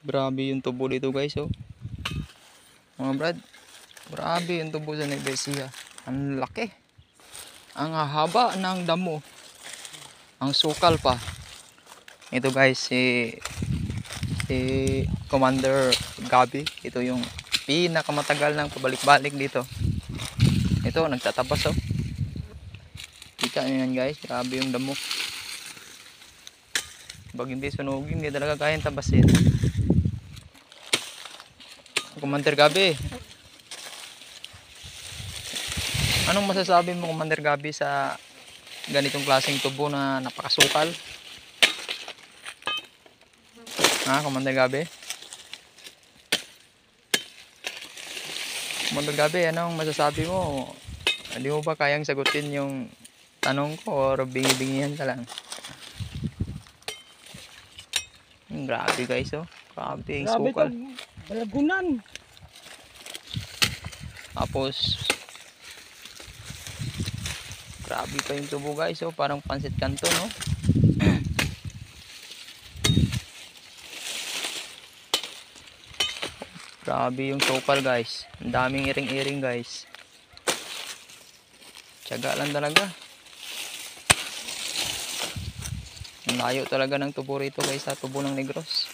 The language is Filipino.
Grabe yung tubo dito guys, oh. Mga brad, grabe yung tubo sa Nueva Ecija. Ang laki. Ang haba ng damo. Ang sukal pa. Ito guys, si Commander Gabi. Ito yung pinakamatagal ng pabalik-balik dito. Ito, nagtatabas, oh. Kita nyo yan guys, grabe yung damo. Pag hindi sunugin, hindi talaga kayang tabasin. Commander Gabi, anong masasabi mo Commander Gabi sa ganitong klaseng tubo na napakasukal? Ha, Commander Gabi? Commander Gabi, anong masasabi mo? Hindi mo ba kayang sagutin yung tanong ko or bingi-bingihan ka lang? Grabe guys, oh. Grabe yung sukal. Balagunan. Tapos grabe pa yung tubo guys, oh. Parang pansit kanto, no? Grabe yung sukal guys. Ang daming iring-iring guys. Tiyaga lang talaga. Ang layo talaga ng tubo rito guys, sa tubo ng Negros.